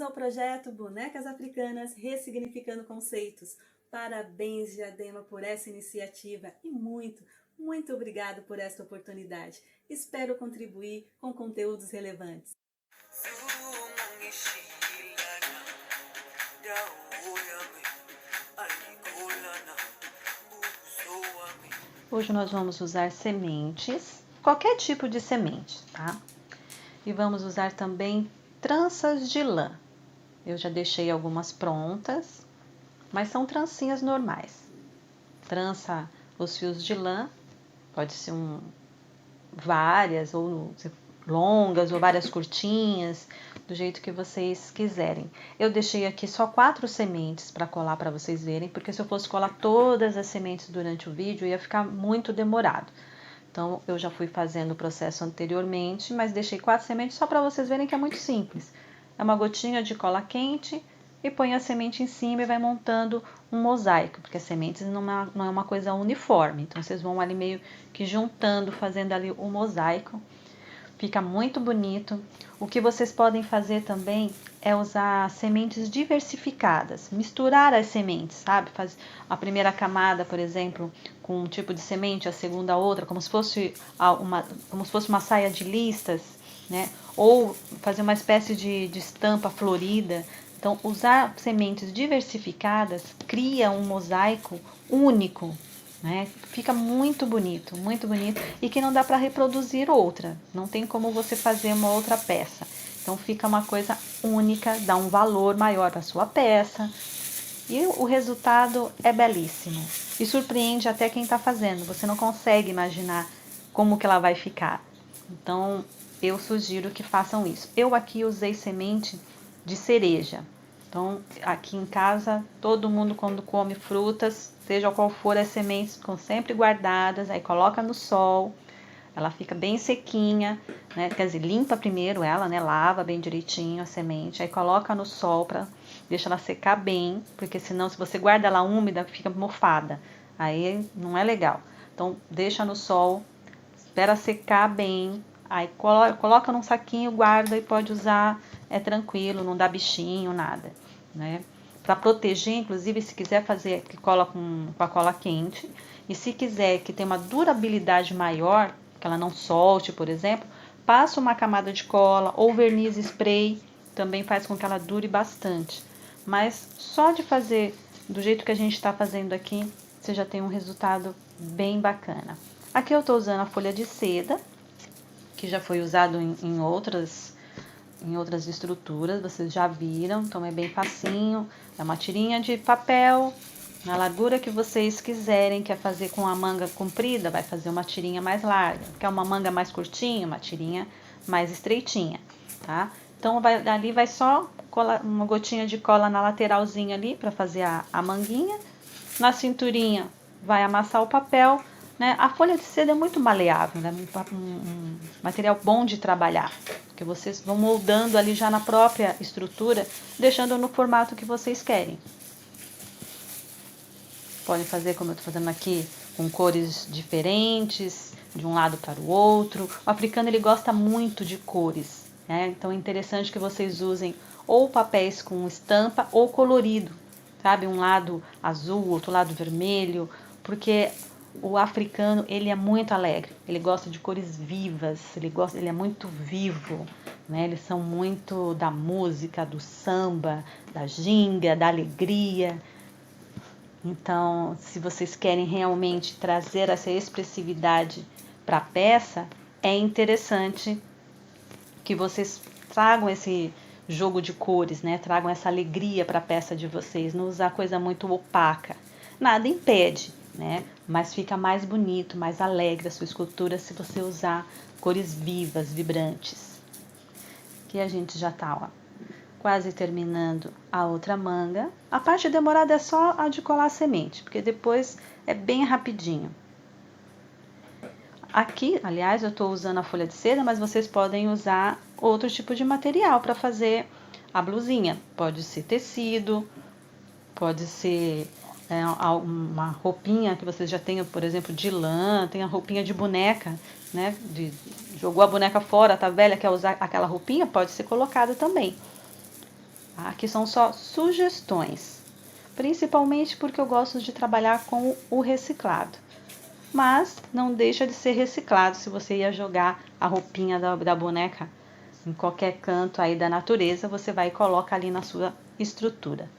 ao projeto Bonecas Africanas Ressignificando Conceitos. Parabéns, Diadema, por essa iniciativa e muito obrigado por esta oportunidade. Espero contribuir com conteúdos relevantes. Hoje nós vamos usar sementes, qualquer tipo de semente, tá? E vamos usar também tranças de lã. Eu já deixei algumas prontas, mas são trancinhas normais. Trança os fios de lã, pode ser várias, ou longas, ou várias curtinhas, do jeito que vocês quiserem. Eu deixei aqui só 4 sementes para colar para vocês verem, porque se eu fosse colar todas as sementes durante o vídeo, ia ficar muito demorado. Então, eu já fui fazendo o processo anteriormente, mas deixei 4 sementes só para vocês verem que é muito simples. É uma gotinha de cola quente e põe a semente em cima e vai montando um mosaico, porque as sementes não é uma coisa uniforme. Então, vocês vão ali meio que juntando, fazendo ali o mosaico. Fica muito bonito. O que vocês podem fazer também é usar sementes diversificadas, misturar as sementes, sabe? Faz a primeira camada, por exemplo, com um tipo de semente, a segunda outra, como se fosse uma saia de listas, né? Ou fazer uma espécie de estampa florida. Então, usar sementes diversificadas cria um mosaico único, né? Fica muito bonito e que não dá para reproduzir outra, não tem como você fazer uma outra peça, então fica uma coisa única, dá um valor maior para sua peça e o resultado é belíssimo e surpreende até quem está fazendo, você não consegue imaginar como que ela vai ficar, então eu sugiro que façam isso. Eu aqui usei semente de cereja. Então, aqui em casa, todo mundo quando come frutas, seja qual for as sementes, ficam sempre guardadas, aí coloca no sol, ela fica bem sequinha, né? Quer dizer, limpa primeiro ela, né? Lava bem direitinho a semente, aí coloca no sol deixa ela secar bem, porque senão se você guarda ela úmida, fica mofada, aí não é legal. Então, deixa no sol, espera secar bem, aí coloca num saquinho, guarda e pode usar, é tranquilo, não dá bichinho, nada, né? Para proteger, inclusive, se quiser fazer que cola com a cola quente, e se quiser que tenha uma durabilidade maior, que ela não solte, por exemplo, passa uma camada de cola ou verniz spray, também faz com que ela dure bastante. Mas só de fazer do jeito que a gente está fazendo aqui, você já tem um resultado bem bacana. Aqui eu estou usando a folha de seda, que já foi usado em outras estruturas, vocês já viram, então é bem facinho. É uma tirinha de papel, na largura que vocês quiserem. Quer fazer com a manga comprida, vai fazer uma tirinha mais larga. Quer uma manga mais curtinha, uma tirinha mais estreitinha, tá? Então ali vai só uma gotinha de cola na lateralzinha ali para fazer a manguinha. Na cinturinha vai amassar o papel, né? A folha de seda é muito maleável, né? Um material bom de trabalhar, porque vocês vão moldando ali já na própria estrutura, deixando no formato que vocês querem. Podem fazer como eu estou fazendo aqui, com cores diferentes, de um lado para o outro. O africano ele gosta muito de cores, né? Então é interessante que vocês usem ou papéis com estampa ou colorido, sabe? Um lado azul, outro lado vermelho, porque o africano ele é muito alegre, ele gosta de cores vivas, ele é muito vivo, né? Eles são muito da música, do samba, da ginga, da alegria. Então, se vocês querem realmente trazer essa expressividade para a peça, é interessante que vocês tragam esse jogo de cores, né? Tragam essa alegria para a peça de vocês, não usar coisa muito opaca. Nada impede, né? Mas fica mais bonito, mais alegre a sua escultura se você usar cores vivas, vibrantes. Aqui a gente já tá, ó, quase terminando a outra manga. A parte demorada é só a de colar a semente, porque depois é bem rapidinho. Aqui, aliás, eu estou usando a folha de seda, mas vocês podem usar outro tipo de material para fazer a blusinha. Pode ser tecido, pode ser uma roupinha que vocês já tenham, por exemplo, de lã, tem a roupinha de boneca, né? Jogou a boneca fora, tá velha, quer usar aquela roupinha, pode ser colocada também. tá? Aqui são só sugestões, principalmente porque eu gosto de trabalhar com o reciclado. Mas não deixa de ser reciclado se você ia jogar a roupinha da boneca em qualquer canto aí da natureza, você vai e coloca ali na sua estrutura.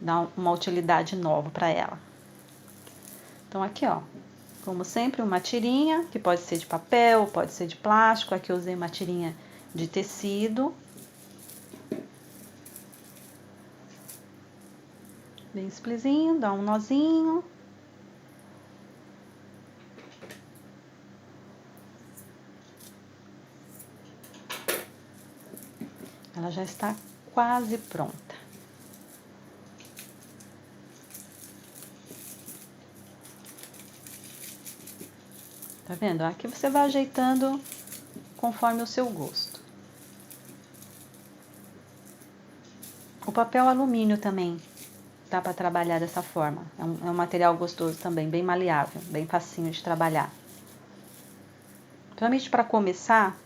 Dá uma utilidade nova para ela. Então aqui, ó, como sempre, uma tirinha, que pode ser de papel, pode ser de plástico. Aqui eu usei uma tirinha de tecido. Bem simplesinho, dá um nozinho. Ela já está quase pronta. Tá vendo? Aqui você vai ajeitando conforme o seu gosto. O papel alumínio também dá para trabalhar dessa forma. É um material gostoso também, bem maleável, bem facinho de trabalhar. Principalmente para começar,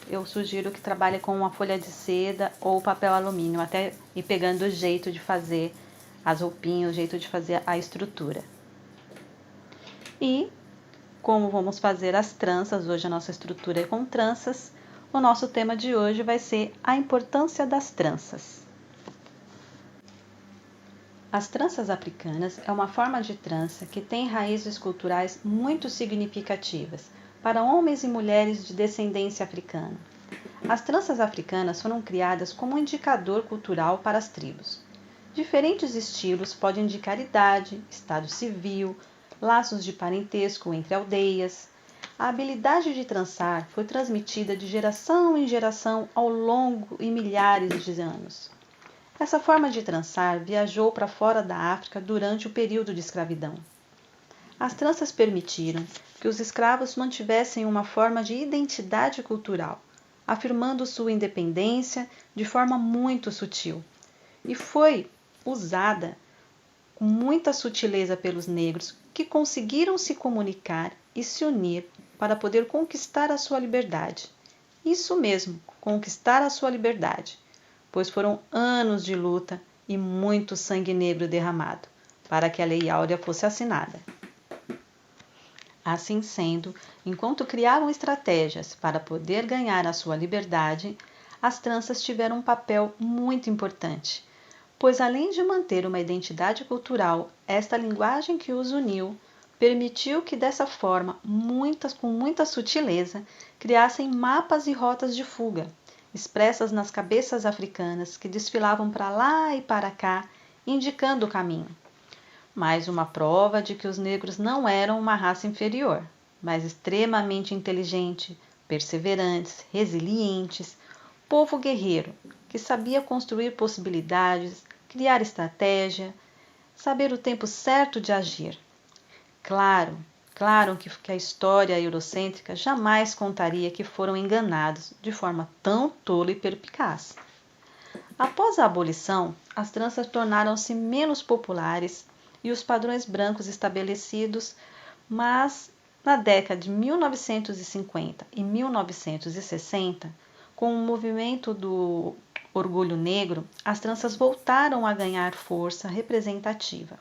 eu sugiro que trabalhe com uma folha de seda ou papel alumínio, até ir pegando o jeito de fazer as roupinhas, o jeito de fazer a estrutura. E como vamos fazer as tranças, hoje a nossa estrutura é com tranças, o nosso tema de hoje vai ser a importância das tranças. As tranças africanas é uma forma de trança que tem raízes culturais muito significativas para homens e mulheres de descendência africana. As tranças africanas foram criadas como um indicador cultural para as tribos. Diferentes estilos podem indicar idade, estado civil, laços de parentesco entre aldeias. A habilidade de trançar foi transmitida de geração em geração ao longo e milhares de anos. Essa forma de trançar viajou para fora da África durante o período de escravidão. As tranças permitiram que os escravos mantivessem uma forma de identidade cultural, afirmando sua independência de forma muito sutil, e foi usada com muita sutileza pelos negros que conseguiram se comunicar e se unir para poder conquistar a sua liberdade. Isso mesmo, conquistar a sua liberdade, pois foram anos de luta e muito sangue negro derramado para que a Lei Áurea fosse assinada. Assim sendo, enquanto criavam estratégias para poder ganhar a sua liberdade, as tranças tiveram um papel muito importante, pois além de manter uma identidade cultural, esta linguagem que os uniu permitiu que dessa forma, com muita sutileza, criassem mapas e rotas de fuga, expressas nas cabeças africanas que desfilavam para lá e para cá, indicando o caminho. Mais uma prova de que os negros não eram uma raça inferior, mas extremamente inteligente, perseverantes, resilientes, povo guerreiro, que sabia construir possibilidades, criar estratégia, saber o tempo certo de agir. Claro que a história eurocêntrica jamais contaria que foram enganados de forma tão tola e perspicaz. Após a abolição, as tranças tornaram-se menos populares e os padrões brancos estabelecidos, mas na década de 1950 e 1960, com o movimento do orgulho negro, as tranças voltaram a ganhar força representativa.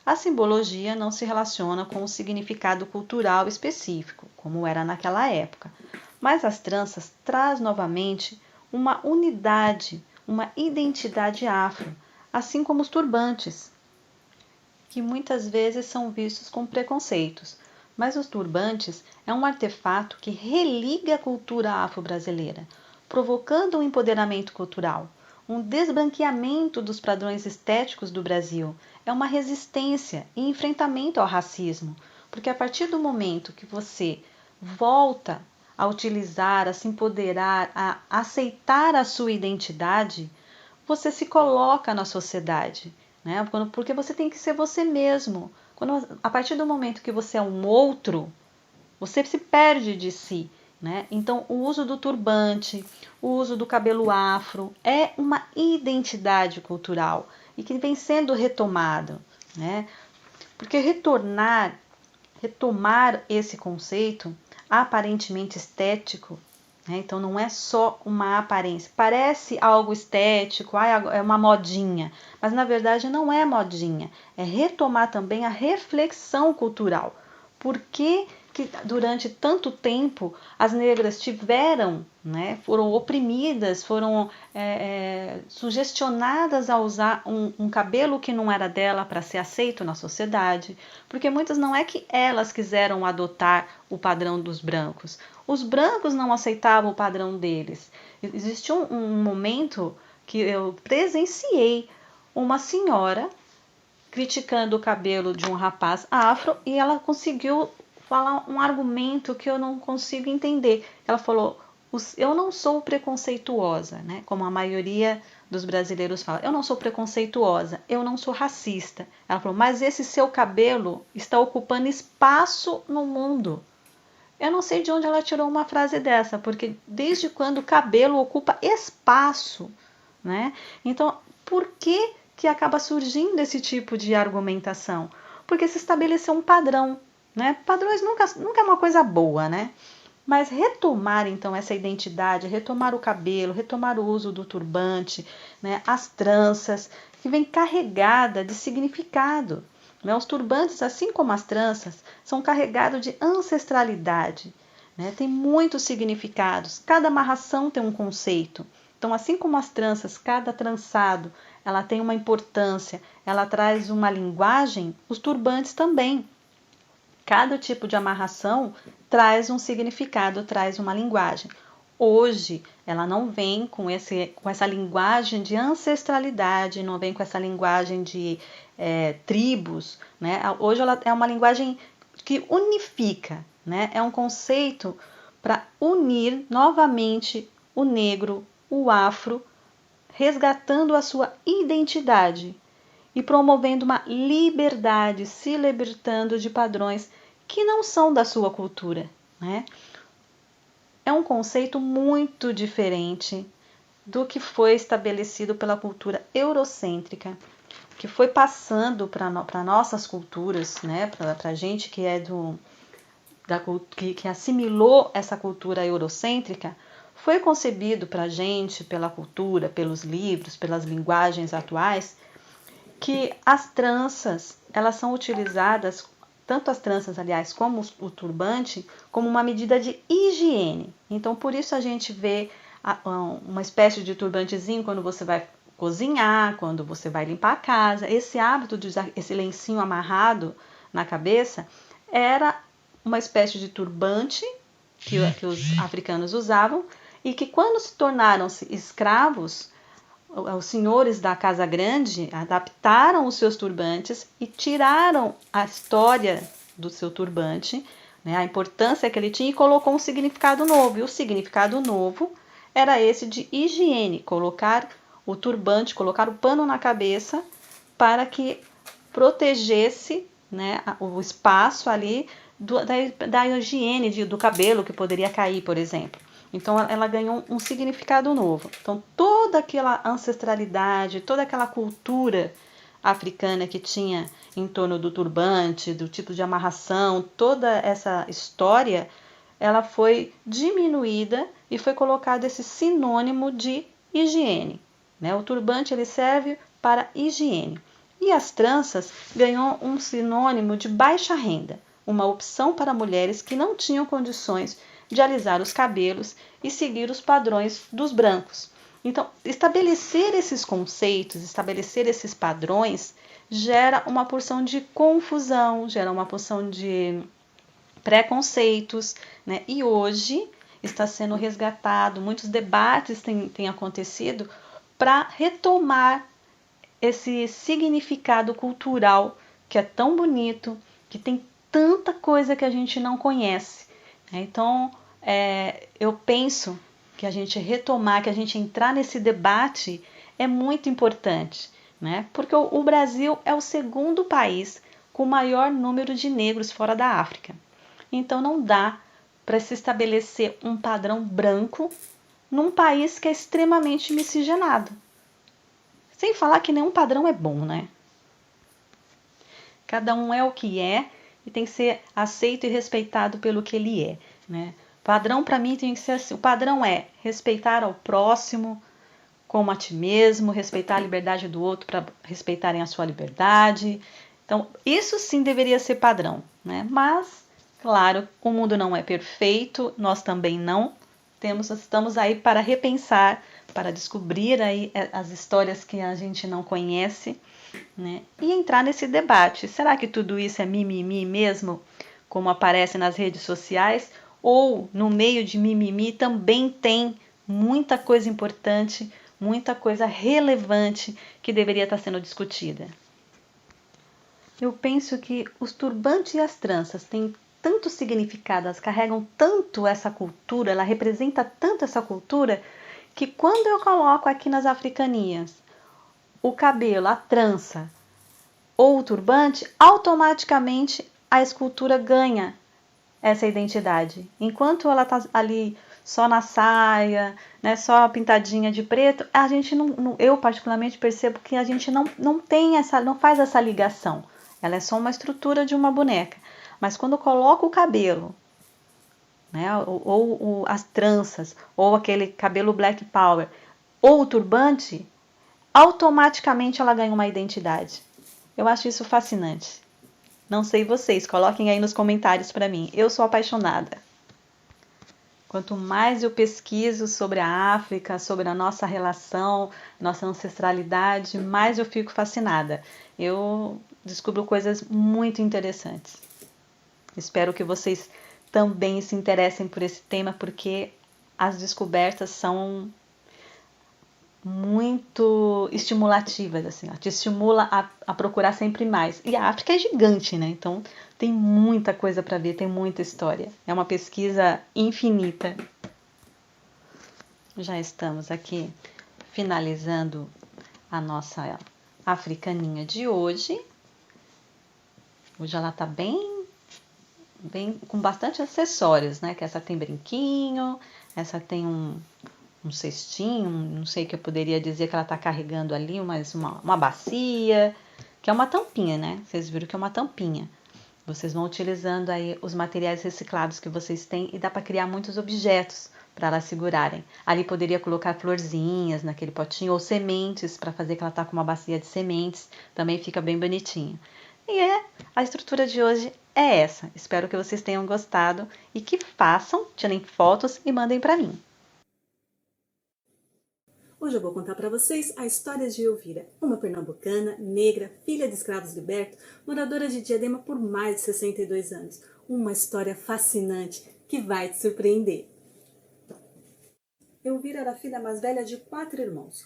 A simbologia não se relaciona com o significado cultural específico, como era naquela época, mas as tranças traz novamente uma unidade, uma identidade afro, assim como os turbantes, que muitas vezes são vistos com preconceitos, mas os turbantes é um artefato que religa a cultura afro-brasileira, provocando um empoderamento cultural, um desbranqueamento dos padrões estéticos do Brasil, é uma resistência e enfrentamento ao racismo, porque a partir do momento que você volta a utilizar, a se empoderar, a aceitar a sua identidade, você se coloca na sociedade, né? Porque você tem que ser você mesmo. A partir do momento que você é um outro, você se perde de si, né? Então, o uso do turbante, o uso do cabelo afro é uma identidade cultural e que vem sendo retomado, né? Porque retomar esse conceito aparentemente estético, né? Então não é só uma aparência. Parece algo estético, é uma modinha, mas na verdade não é modinha. É retomar também a reflexão cultural. Por que durante tanto tempo as negras tiveram, né, foram oprimidas, foram sugestionadas a usar um cabelo que não era dela para ser aceito na sociedade? Porque muitas não é que elas quiseram adotar o padrão dos brancos. Os brancos não aceitavam o padrão deles. Existiu um momento que eu presenciei uma senhora criticando o cabelo de um rapaz afro e ela conseguiu falar um argumento que eu não consigo entender. Ela falou: eu não sou preconceituosa, né? Como a maioria dos brasileiros fala. Eu não sou preconceituosa, eu não sou racista. Ela falou: mas esse seu cabelo está ocupando espaço no mundo. Eu não sei de onde ela tirou uma frase dessa, porque desde quando o cabelo ocupa espaço, né? Então, por que acaba surgindo esse tipo de argumentação? Porque se estabeleceu um padrão, né? Padrões nunca é uma coisa boa, né? Mas retomar então essa identidade, retomar o cabelo, retomar o uso do turbante, né? As tranças, que vem carregada de significado. Né? Os turbantes, assim como as tranças, são carregados de ancestralidade. Né? Tem muitos significados, cada amarração tem um conceito. Então, assim como as tranças, cada trançado, ela tem uma importância, ela traz uma linguagem, os turbantes também. Cada tipo de amarração traz um significado, traz uma linguagem. Hoje, ela não vem com essa linguagem de ancestralidade, não vem com essa linguagem de tribos. Né? Hoje, ela é uma linguagem que unifica, né? É um conceito para unir novamente o negro, o afro, resgatando a sua identidade e promovendo uma liberdade, se libertando de padrões que não são da sua cultura, né? É um conceito muito diferente do que foi estabelecido pela cultura eurocêntrica, que foi passando para nossas culturas, né? Para a gente que é que assimilou essa cultura eurocêntrica, foi concebido para a gente, pela cultura, pelos livros, pelas linguagens atuais, que as tranças, elas são utilizadas, tanto as tranças, aliás, como o turbante, como uma medida de higiene. Então, por isso a gente vê uma espécie de turbantezinho quando você vai cozinhar, quando você vai limpar a casa. Esse hábito de usar esse lencinho amarrado na cabeça era uma espécie de turbante que os africanos usavam e que, quando se tornaram-se escravos, os senhores da Casa Grande adaptaram os seus turbantes e tiraram a história do seu turbante, né, a importância que ele tinha, e colocou um significado novo. E o significado novo era esse de higiene, colocar o turbante, colocar o pano na cabeça para que protegesse, né, o espaço ali da higiene do cabelo que poderia cair, por exemplo. Então ela ganhou um significado novo. Então toda aquela ancestralidade, toda aquela cultura africana que tinha em torno do turbante, do tipo de amarração, toda essa história, ela foi diminuída e foi colocado esse sinônimo de higiene. Né? O turbante ele serve para higiene. E as tranças ganhou um sinônimo de baixa renda, uma opção para mulheres que não tinham condições de alisar os cabelos e seguir os padrões dos brancos. Então, estabelecer esses conceitos, estabelecer esses padrões, gera uma porção de confusão, gera uma porção de preconceitos, né? E hoje está sendo resgatado, muitos debates têm acontecido para retomar esse significado cultural que é tão bonito, que tem tanta coisa que a gente não conhece. Então, eu penso que a gente retomar, que a gente entrar nesse debate é muito importante, né? Porque o Brasil é o segundo país com o maior número de negros fora da África. Então não dá para se estabelecer um padrão branco num país que é extremamente miscigenado. Sem falar que nenhum padrão é bom, né? Cada um é o que é e tem que ser aceito e respeitado pelo que ele é, né? Padrão para mim tem que ser assim. O padrão é respeitar ao próximo como a ti mesmo, respeitar a liberdade do outro para respeitarem a sua liberdade. Então, isso sim deveria ser padrão, né? Mas, claro, o mundo não é perfeito, nós também não. Estamos aí para repensar, para descobrir aí as histórias que a gente não conhece, né? E entrar nesse debate. Será que tudo isso é mimimi mesmo, como aparece nas redes sociais? Ou no meio de mimimi também tem muita coisa importante, muita coisa relevante que deveria estar sendo discutida? Eu penso que os turbantes e as tranças têm tanto significado, elas carregam tanto essa cultura, ela representa tanto essa cultura, que quando eu coloco aqui nas africaninhas o cabelo, a trança ou o turbante, automaticamente a escultura ganha essa identidade. Enquanto ela está ali só na saia, né, só pintadinha de preto, a gente eu particularmente percebo que a gente não tem não faz essa ligação. Ela é só uma estrutura de uma boneca. Mas quando coloca o cabelo, né, ou as tranças, ou aquele cabelo black power, ou o turbante, automaticamente ela ganha uma identidade. Eu acho isso fascinante. Não sei vocês, coloquem aí nos comentários para mim. Eu sou apaixonada. Quanto mais eu pesquiso sobre a África, sobre a nossa relação, nossa ancestralidade, mais eu fico fascinada. Eu descubro coisas muito interessantes. Espero que vocês também se interessem por esse tema, porque as descobertas são muito estimulativas, assim, ó, te estimula a procurar sempre mais. E a África é gigante, né? Então tem muita coisa para ver, tem muita história. É uma pesquisa infinita. Já estamos aqui finalizando a nossa africaninha de hoje. Hoje ela tá bem com bastante acessórios, né? Que essa tem brinquinho, essa tem um cestinho, não sei o que eu poderia dizer que ela está carregando ali, mas uma bacia, que é uma tampinha, né? Vocês viram que é uma tampinha. Vocês vão utilizando aí os materiais reciclados que vocês têm e dá para criar muitos objetos para elas segurarem. Ali poderia colocar florzinhas naquele potinho ou sementes para fazer que ela tá com uma bacia de sementes, também fica bem bonitinho. E a estrutura de hoje é essa. Espero que vocês tenham gostado e que façam, tirem fotos e mandem para mim. Hoje eu vou contar para vocês a história de Elvira, uma pernambucana, negra, filha de escravos libertos, moradora de Diadema por mais de 62 anos. Uma história fascinante que vai te surpreender. Elvira era a filha mais velha de 4 irmãos.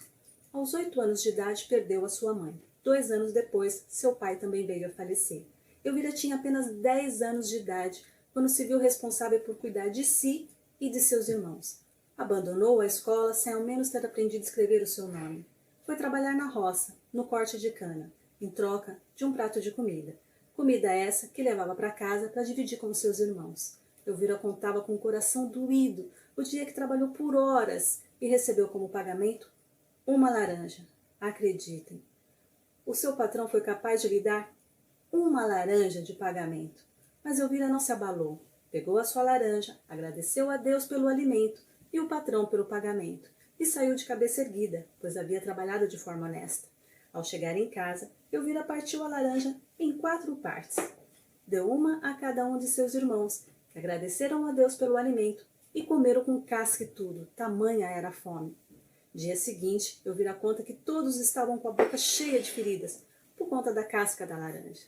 Aos 8 anos de idade, perdeu a sua mãe. 2 anos depois, seu pai também veio a falecer. Elvira tinha apenas 10 anos de idade quando se viu responsável por cuidar de si e de seus irmãos. Abandonou a escola sem ao menos ter aprendido a escrever o seu nome. Foi trabalhar na roça, no corte de cana, em troca de um prato de comida. Comida essa que levava para casa para dividir com seus irmãos. Elvira contava com o coração doído o dia que trabalhou por horas e recebeu como pagamento uma laranja. Acreditem, o seu patrão foi capaz de lhe dar uma laranja de pagamento. Mas Elvira não se abalou. Pegou a sua laranja, agradeceu a Deus pelo alimento e o patrão pelo pagamento, e saiu de cabeça erguida, pois havia trabalhado de forma honesta. Ao chegar em casa, Elvira partiu a laranja em 4 partes. Deu uma a cada um de seus irmãos, que agradeceram a Deus pelo alimento e comeram com casca e tudo, tamanha era a fome. Dia seguinte, Elvira conta que todos estavam com a boca cheia de feridas, por conta da casca da laranja.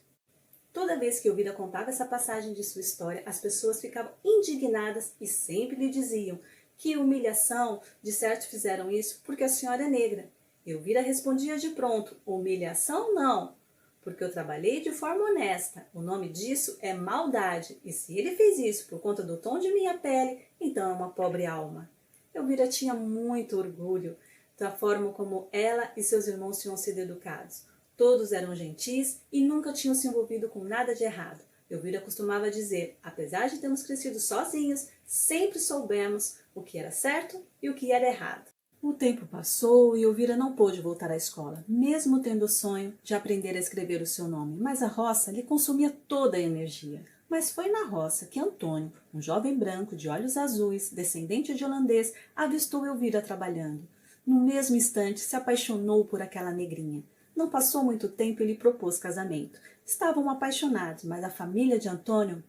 Toda vez que Elvira contava essa passagem de sua história, as pessoas ficavam indignadas e sempre lhe diziam que humilhação, de certo fizeram isso porque a senhora é negra. Elvira respondia de pronto: humilhação não, porque eu trabalhei de forma honesta. O nome disso é maldade, e se ele fez isso por conta do tom de minha pele, então é uma pobre alma. Elvira tinha muito orgulho da forma como ela e seus irmãos tinham sido educados. Todos eram gentis e nunca tinham se envolvido com nada de errado. Elvira costumava dizer: apesar de termos crescido sozinhos, sempre soubemos o que era certo e o que era errado. O tempo passou e Elvira não pôde voltar à escola, mesmo tendo o sonho de aprender a escrever o seu nome, mas a roça lhe consumia toda a energia. Mas foi na roça que Antônio, um jovem branco de olhos azuis, descendente de holandês, avistou Elvira trabalhando. No mesmo instante se apaixonou por aquela negrinha. Não passou muito tempo e lhe propôs casamento. Estavam apaixonados, mas a família de Antônio...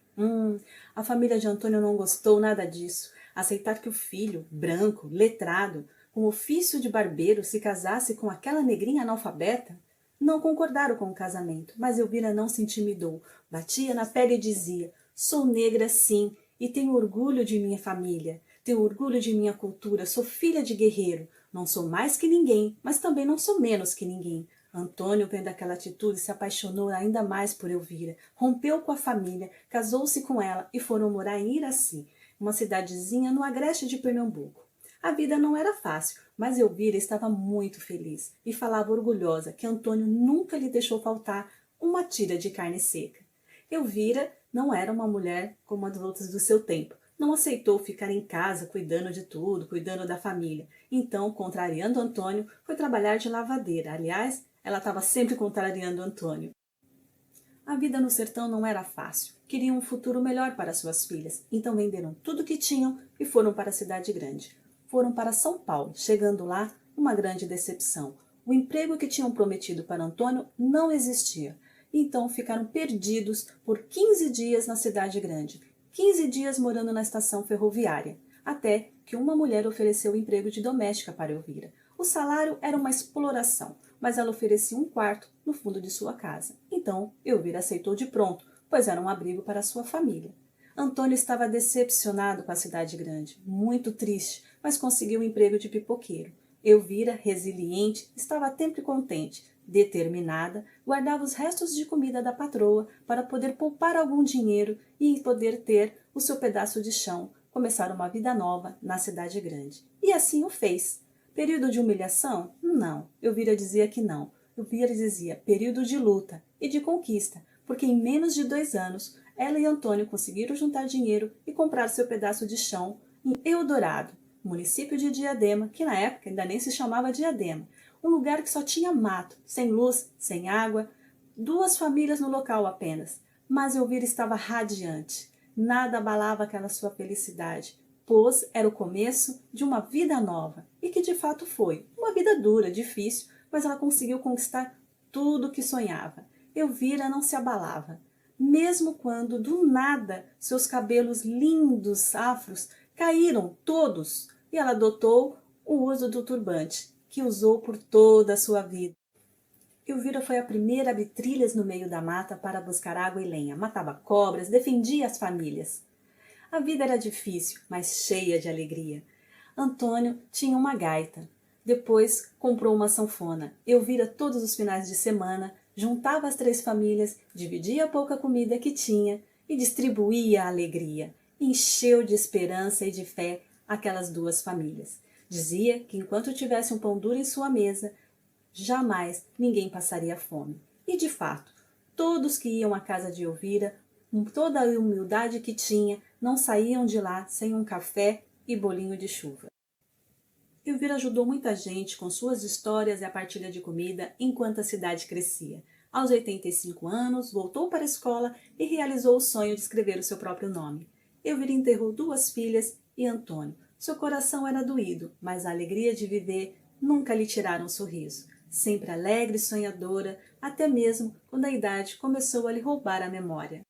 a família de Antônio não gostou nada disso. Aceitar que o filho, branco, letrado, com ofício de barbeiro, se casasse com aquela negrinha analfabeta? Não concordaram com o casamento, mas Elvira não se intimidou. Batia na pele e dizia: sou negra sim, e tenho orgulho de minha família. Tenho orgulho de minha cultura, sou filha de guerreiro. Não sou mais que ninguém, mas também não sou menos que ninguém. Antônio, vendo aquela atitude, se apaixonou ainda mais por Elvira. Rompeu com a família, casou-se com ela e foram morar em Iraci, uma cidadezinha no agreste de Pernambuco. A vida não era fácil, mas Elvira estava muito feliz e falava orgulhosa que Antônio nunca lhe deixou faltar uma tira de carne seca. Elvira não era uma mulher como as outras do seu tempo. Não aceitou ficar em casa cuidando de tudo, cuidando da família. Então, contrariando Antônio, foi trabalhar de lavadeira. Aliás, ela estava sempre contrariando Antônio. A vida no sertão não era fácil. Queriam um futuro melhor para suas filhas. Então venderam tudo que tinham e foram para a cidade grande. Foram para São Paulo. Chegando lá, uma grande decepção. O emprego que tinham prometido para Antônio não existia. Então ficaram perdidos por 15 dias na cidade grande. 15 dias morando na estação ferroviária. Até que uma mulher ofereceu o emprego de doméstica para Elvira. O salário era uma exploração, mas ela oferecia um quarto no fundo de sua casa. Então, Elvira aceitou de pronto, pois era um abrigo para sua família. Antônio estava decepcionado com a cidade grande, muito triste, mas conseguiu um emprego de pipoqueiro. Elvira, resiliente, estava sempre contente, determinada, guardava os restos de comida da patroa para poder poupar algum dinheiro e poder ter o seu pedaço de chão, começar uma vida nova na cidade grande. E assim o fez. Período de humilhação? Não. Elvira dizia que não. Elvira dizia período de luta e de conquista, porque em menos de 2 anos, ela e Antônio conseguiram juntar dinheiro e comprar seu pedaço de chão em Eldorado, município de Diadema, que na época ainda nem se chamava Diadema, um lugar que só tinha mato, sem luz, sem água, 2 famílias no local apenas. Mas Elvira estava radiante. Nada abalava aquela sua felicidade, pois era o começo de uma vida nova, e que de fato foi. Uma vida dura, difícil, mas ela conseguiu conquistar tudo o que sonhava. Elvira não se abalava, mesmo quando, do nada, seus cabelos lindos, afros, caíram todos, e ela adotou o uso do turbante, que usou por toda a sua vida. Elvira foi a primeira a abrir trilhas no meio da mata para buscar água e lenha, matava cobras, defendia as famílias. A vida era difícil, mas cheia de alegria. Antônio tinha uma gaita. Depois comprou uma sanfona. Elvira todos os finais de semana juntava as 3 famílias, dividia a pouca comida que tinha e distribuía a alegria. Encheu de esperança e de fé aquelas 2 famílias. Dizia que enquanto tivesse um pão duro em sua mesa, jamais ninguém passaria fome. E de fato, todos que iam à casa de Elvira, com toda a humildade que tinha, não saíam de lá sem um café e bolinho de chuva. Elvira ajudou muita gente com suas histórias e a partilha de comida enquanto a cidade crescia. Aos 85 anos, voltou para a escola e realizou o sonho de escrever o seu próprio nome. Elvira enterrou 2 filhas e Antônio. Seu coração era doído, mas a alegria de viver nunca lhe tiraram um sorriso. Sempre alegre e sonhadora, até mesmo quando a idade começou a lhe roubar a memória.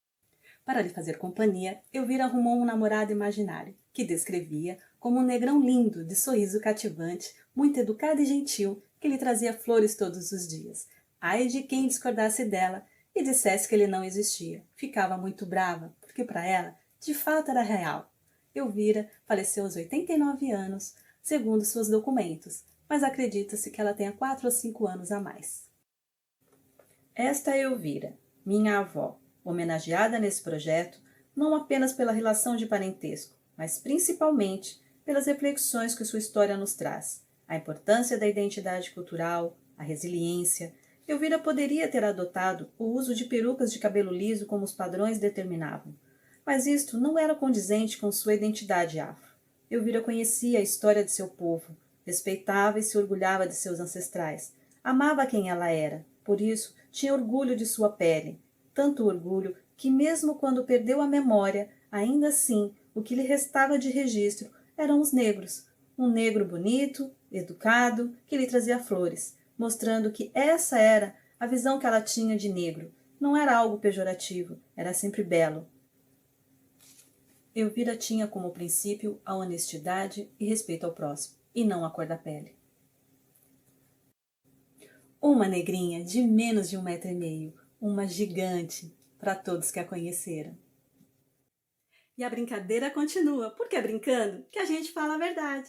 Para lhe fazer companhia, Elvira arrumou um namorado imaginário, que descrevia como um negrão lindo, de sorriso cativante, muito educado e gentil, que lhe trazia flores todos os dias. Ai de quem discordasse dela e dissesse que ele não existia. Ficava muito brava, porque para ela, de fato, era real. Elvira faleceu aos 89 anos, segundo seus documentos, mas acredita-se que ela tenha 4 ou 5 anos a mais. Esta é Elvira, minha avó, homenageada nesse projeto não apenas pela relação de parentesco, mas principalmente pelas reflexões que sua história nos traz, a importância da identidade cultural, a resiliência. Elvira poderia ter adotado o uso de perucas de cabelo liso como os padrões determinavam, mas isto não era condizente com sua identidade afro. Elvira conhecia a história de seu povo, respeitava e se orgulhava de seus ancestrais, amava quem ela era, por isso tinha orgulho de sua pele, tanto orgulho que mesmo quando perdeu a memória, ainda assim o que lhe restava de registro eram os negros. Um negro bonito, educado, que lhe trazia flores, mostrando que essa era a visão que ela tinha de negro. Não era algo pejorativo, era sempre belo. Elvira tinha como princípio a honestidade e respeito ao próximo, e não a cor da pele. Uma negrinha de menos de 1,5 m, uma gigante, para todos que a conheceram. E a brincadeira continua, porque é brincando que a gente fala a verdade.